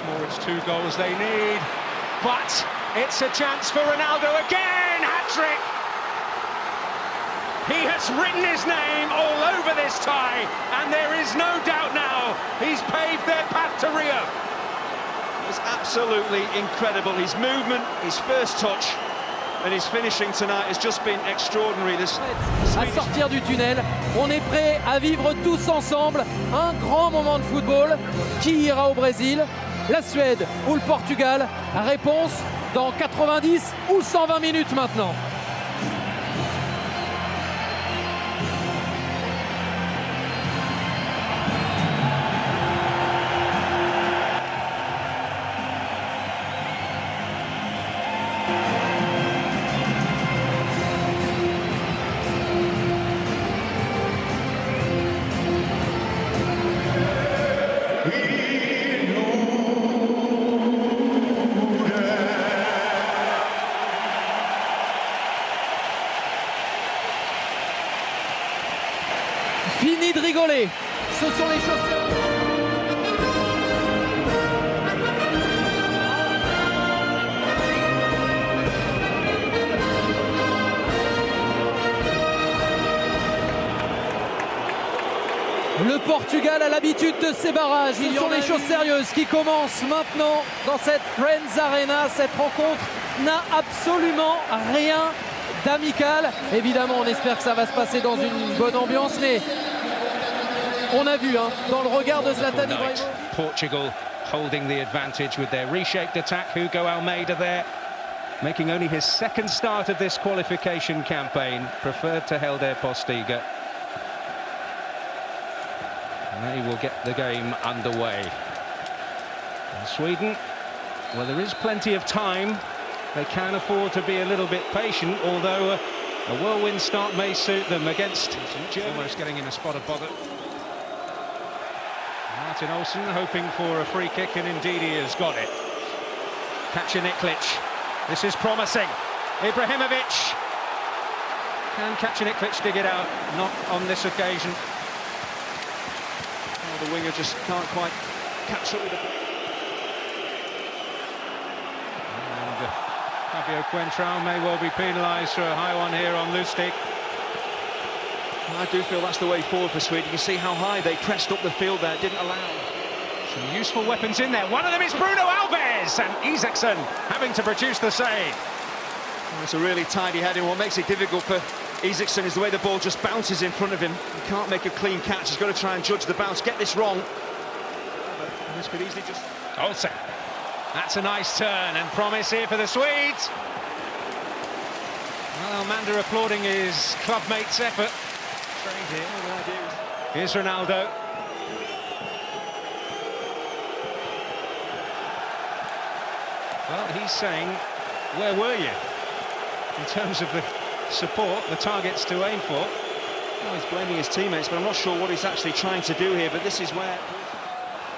more, it's 2 goals they need. But it's a chance for Ronaldo again, hat-trick! He has written his name all over this tie, and there is no doubt now he's paved their path to Rio. It's absolutely incredible. His movement, his first touch, and his finishing tonight has just been extraordinary. À sortir du tunnel, on est prêt à vivre tous ensemble un grand moment de football. Qui ira au Brésil? La Suède ou le Portugal? Réponse dans 90 ou 120 minutes maintenant. Fini de rigoler, ce sont les chausseurs. Le Portugal a l'habitude de ces barrages, ce sont les choses sérieuses qui commencent maintenant dans cette Friends Arena. Cette rencontre n'a absolument rien d'amical. Évidemment, on espère que ça va se passer dans une bonne ambiance, mais on a vu dans le regard de Zlatan Ibrahimovic. Portugal holding the advantage with their reshaped attack. Hugo Almeida there, making only his second start of this qualification campaign. Preferred to Helder Postiga. And they will get the game underway. In Sweden, well, there is plenty of time. They can afford to be a little bit patient, although a whirlwind start may suit them against Germany. Almost getting in a spot of bother. Martin Olsen hoping for a free kick, and indeed he has got it. Kacaniklic, this is promising. Ibrahimovic. Can Kacaniklic dig it out? Not on this occasion. Oh, the winger just can't quite catch up with it. Fabio Quentrao may well be penalised for a high one here on Lustig. I do feel that's the way forward for Sweden. You can see how high they pressed up the field there, didn't allow. Some useful weapons in there. One of them is Bruno Alves, and Isaacson having to produce the save. It's a really tidy heading. What makes it difficult for Isaacson is the way the ball just bounces in front of him. He can't make a clean catch. He's got to try and judge the bounce, get this wrong. And this could easily just... Olsen. That's a nice turn and promise here for the Swedes. Well, Almeida applauding his clubmate's effort. Trained here, all the ideas. Here's Ronaldo. Well, he's saying, where were you? In terms of the support, the targets to aim for. Well, he's blaming his teammates, but I'm not sure what he's actually trying to do here, but this is where...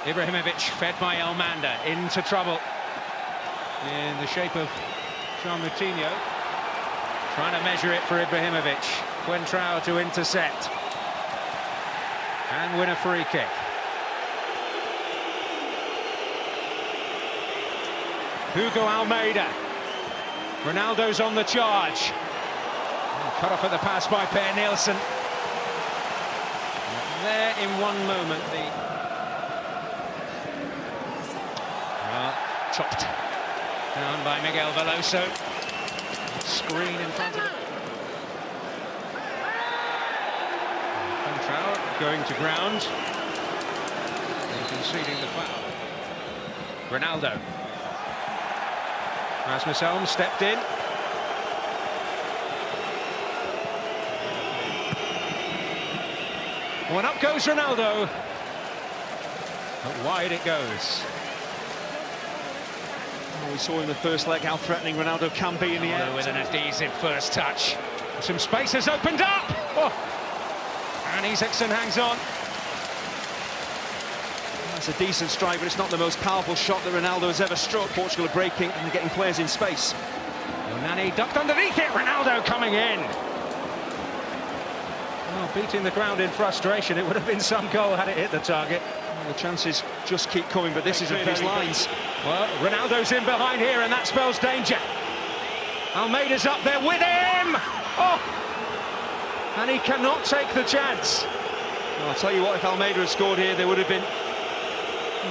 Ibrahimovic fed by Almeida into trouble in the shape of Jean Moutinho. Trying to measure it for Ibrahimovic. Quentrao to intercept and win a free kick. Hugo Almeida. Ronaldo's on the charge. Cut off at the pass by Per Nielsen. There in one moment the... chopped down by Miguel Veloso. Screen in front of him. Quentrao going to ground. And conceding the foul. Ronaldo. Rasmus Elm stepped in. Well, up goes Ronaldo. But wide it goes. We saw in the first leg how threatening Ronaldo can be in the air. With an adhesive first touch. Some space has opened up. Oh. And Isaacson hangs on. That's a decent strike, but it's not the most powerful shot that Ronaldo has ever struck. Portugal are breaking and getting players in space. Nani ducked underneath it. Ronaldo coming in. Well, beating the ground in frustration. It would have been some goal had it hit the target. The chances just keep coming, but this is a these lines. Well, Ronaldo's in behind here, and that spells danger. Almeida's up there with him! Oh! And he cannot take the chance. Well, I'll tell you what, if Almeida had scored here, there would have been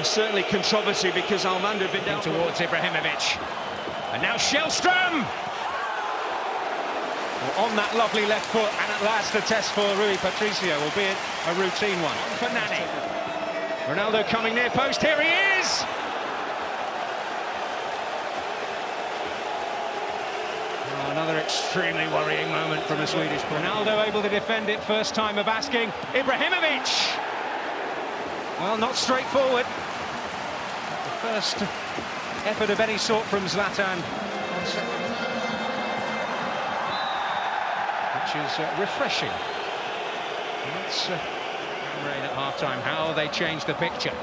certainly controversy, because Almeida had been down towards Ibrahimovic. And now Shellstrom! Well, on that lovely left foot, and at last a test for Rui Patricio, albeit a routine one. For Nani. Ronaldo coming near post, here he is! Oh, another extremely worrying moment from a Swedish player. Ronaldo able to defend it, first time of asking. Ibrahimovic! Well, not straightforward. The first effort of any sort from Zlatan. Which is refreshing. That's rain at half-time. How they change the picture.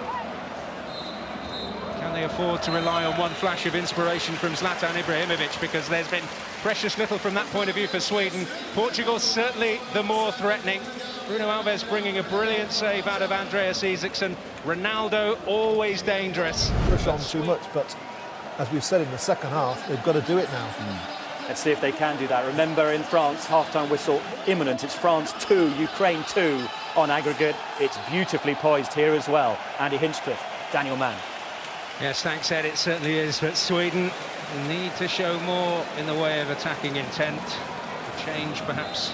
Can they afford to rely on one flash of inspiration from Zlatan Ibrahimovic? Because there's been precious little from that point of view for Sweden. Portugal certainly the more threatening. Bruno Alves bringing a brilliant save out of Andreas Isaksson. Ronaldo always dangerous. Push on too much, but as we've said in the second half, they've got to do it now. Let's see if they can do that. Remember, in France, half-time whistle imminent. It's France 2, Ukraine 2 on aggregate. It's beautifully poised here as well. Andy Hinchcliffe, Daniel Mann. Yes, thanks, Ed, it certainly is, but Sweden need to show more in the way of attacking intent. The change, perhaps,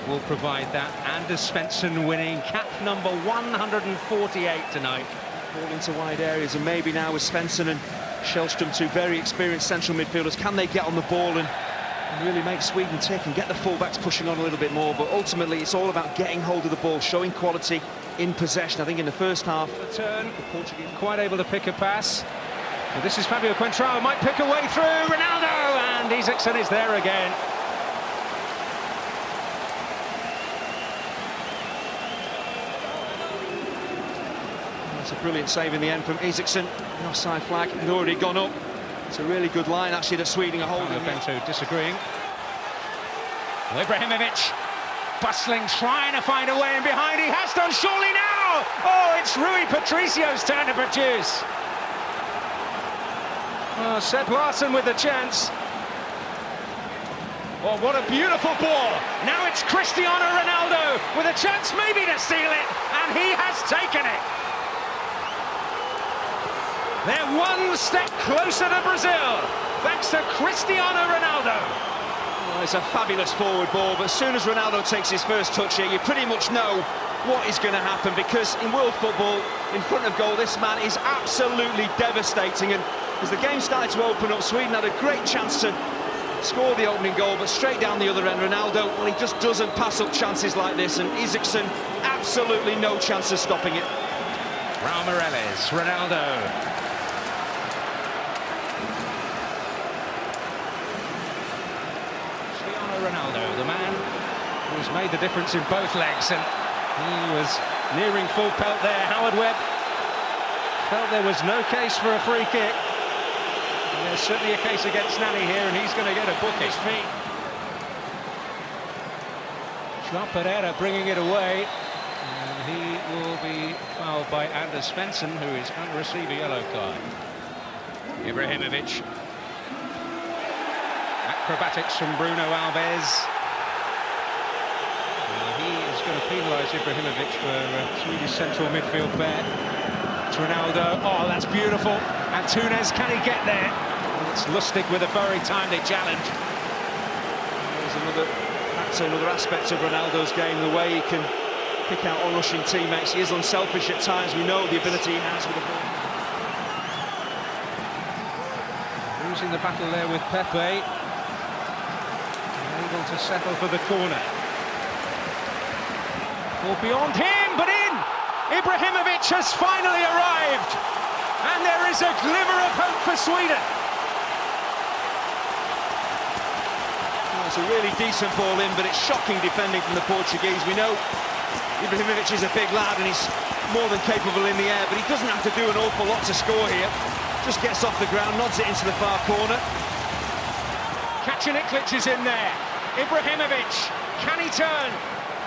will provide that. Anders Svensson winning cap number 148 tonight. Ball into wide areas, and maybe now with Svensson and Shellstrom, two very experienced central midfielders, can they get on the ball and really make Sweden tick and get the fullbacks pushing on a little bit more? But ultimately, it's all about getting hold of the ball, showing quality in possession. I think in the first half, the turn, the Portuguese quite able to pick a pass. Well, this is Fabio Contrao, might pick a way through. Ronaldo, and Isaksson is there again. That's a brilliant save in the end from Isaksson. The offside flag had already gone up. It's a really good line, actually, that Sweden are holding. Bento disagreeing. Well, Ibrahimovic bustling, trying to find a way in behind. He has done, surely now! Oh, it's Rui Patricio's turn to produce. Oh, Seb Larsson with the chance. Oh, what a beautiful ball. Now it's Cristiano Ronaldo with a chance maybe to seal it, and he has taken it. They're one step closer to Brazil, thanks to Cristiano Ronaldo. Well, it's a fabulous forward ball, but as soon as Ronaldo takes his first touch here, you pretty much know what is going to happen, because in world football, in front of goal, this man is absolutely devastating. And as the game started to open up, Sweden had a great chance to score the opening goal, but straight down the other end, Ronaldo, well, he just doesn't pass up chances like this, and Isaksson, absolutely no chance of stopping it. Raul Meireles, Ronaldo. Ronaldo, the man who's made the difference in both legs, and he was nearing full pelt there. Howard Webb felt there was no case for a free kick. And there's certainly a case against Nani here, and he's going to get a book his feet. João Pereira bringing it away, and he will be fouled by Anders Svensson, who is going to receive a yellow card. Ibrahimovic. Acrobatics from Bruno Alves. He is going to penalise Ibrahimovic for Swedish central midfield pair. It's Ronaldo. Oh, that's beautiful. And Tunes, can he get there? And it's Lustig with a very timely challenge. There's another aspect of Ronaldo's game, the way he can pick out on-rushing teammates. He is unselfish at times. We know the ability he has with the ball. Losing the battle there with Pepe. Able to settle for the corner. Well, beyond him, but in! Ibrahimovic has finally arrived, and there is a glimmer of hope for Sweden. Well, it's a really decent ball in, but it's shocking defending from the Portuguese. We know Ibrahimovic is a big lad, and he's more than capable in the air, but he doesn't have to do an awful lot to score here. Just gets off the ground, nods it into the far corner. Kacaniklic is in there. Ibrahimovic, can he turn?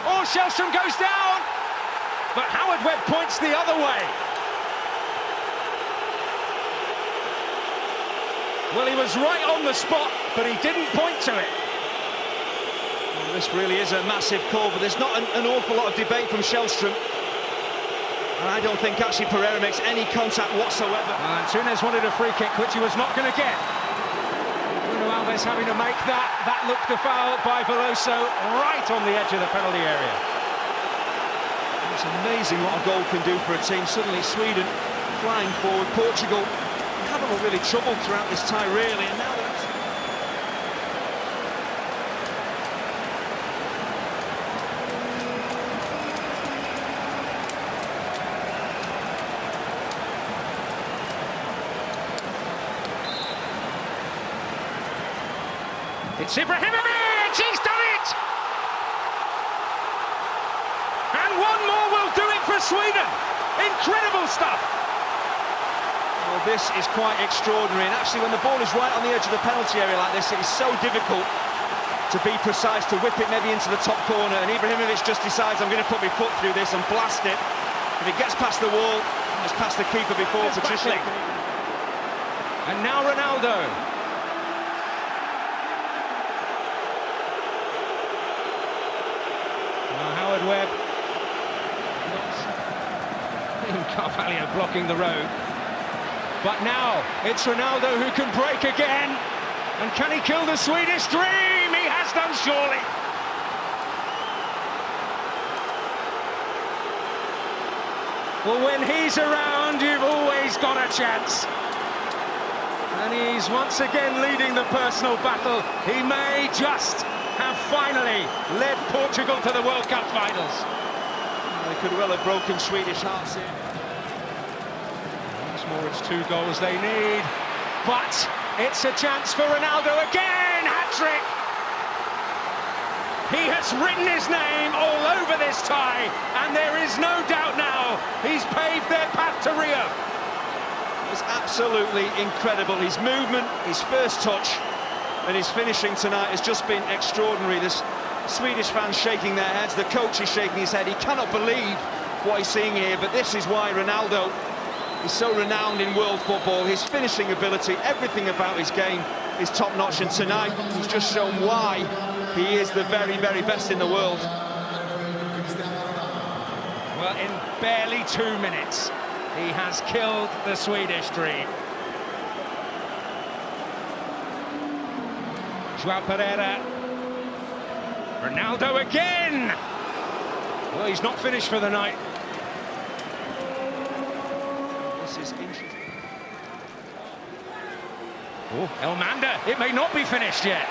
Oh, Shellstrom goes down! But Howard Webb points the other way. Well, he was right on the spot, but he didn't point to it. Well, this really is a massive call, but there's not an awful lot of debate from Shellstrom. And I don't think actually Pereira makes any contact whatsoever. Antunes wanted a free kick, which he was not going to get. Bruno Alves having to make that. That looked a foul by Veloso, right on the edge of the penalty area. It's amazing what a goal can do for a team. Suddenly Sweden flying forward. Portugal haven't really troubled throughout this tie, really. And now it's Ibrahimovic! He's done it! And one more will do it for Sweden! Incredible stuff! well, this is quite extraordinary. And actually, when the ball is right on the edge of the penalty area like this, it is so difficult to be precise, to whip it maybe into the top corner. And Ibrahimovic just decides, I'm going to put my foot through this and blast it. If it gets past the wall, it's past the keeper before Patricia. And now Ronaldo. Howard Webb. Carvalho blocking the road. But now it's Ronaldo who can break again. And can he kill the Swedish dream? He has done, surely. Well, when he's around, you've always got a chance. And he's once again leading the personal battle. He may just have finally led Portugal to the World Cup finals. They could well have broken Swedish hearts here. Once more, it's 2 goals they need. But it's a chance for Ronaldo again! Hat-trick! He has written his name all over this tie, and there is no doubt now he's paved their path to Rio. It's absolutely incredible. His movement, his first touch, and his finishing tonight has just been extraordinary. This Swedish fans shaking their heads, the coach is shaking his head. He cannot believe what he's seeing here, but this is why Ronaldo is so renowned in world football. His finishing ability, everything about his game is top-notch, and tonight he's just shown why he is the very, very best in the world. Well, in barely 2 minutes, he has killed the Swedish dream. João Pereira. Ronaldo again! Well, he's not finished for the night. This is interesting. Oh, Elmander, it may not be finished yet.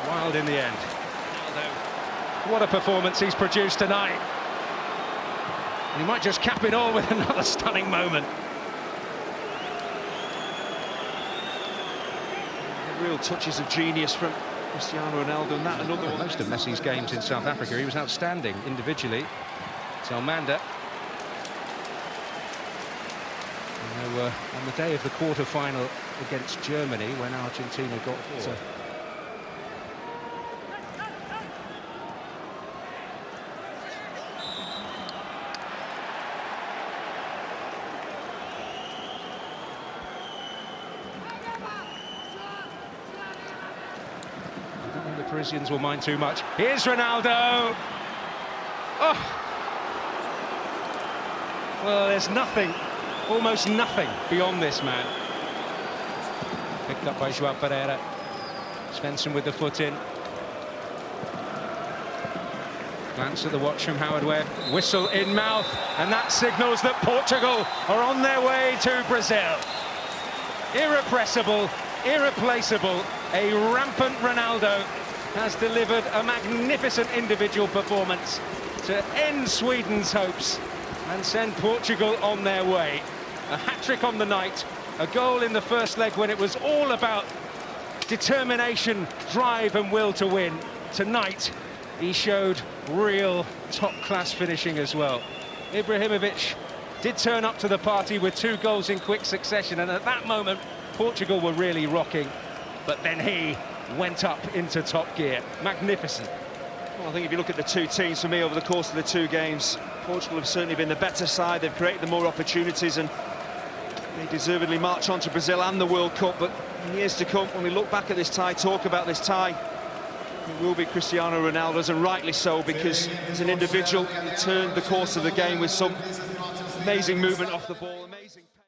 Wild in the end. Ronaldo, what a performance he's produced tonight. And he might just cap it all with another stunning moment. Real touches of genius from Cristiano Ronaldo, and that another one. Most of Messi's games in South Africa, he was outstanding individually. It's Elmander. And they were on the day of the quarter-final against Germany when Argentina got to... Parisians will mind too much. Here's Ronaldo. Oh! Well, there's nothing, almost nothing beyond this man. Picked up by João Pereira. Svensson with the foot in. Glance at the watch from Howard Webb. Whistle in mouth, and that signals that Portugal are on their way to Brazil. Irrepressible, irreplaceable, a rampant Ronaldo has delivered a magnificent individual performance to end Sweden's hopes and send Portugal on their way. A hat-trick on the night, a goal in the first leg when it was all about determination, drive and will to win. Tonight, he showed real top-class finishing as well. Ibrahimovic did turn up to the party with 2 goals in quick succession, and at that moment, Portugal were really rocking. But then he went up into top gear. Magnificent. Well, I think if you look at the two teams, for me, over the course of the 2 games, Portugal have certainly been the better side. They've created the more opportunities, and They deservedly march on to Brazil and the World Cup, but in years to come, when we look back at this tie, talk about this tie, it will be Cristiano Ronaldo's, and rightly so, because as an individual, he turned the course of the game with some amazing movement off the ball, amazing...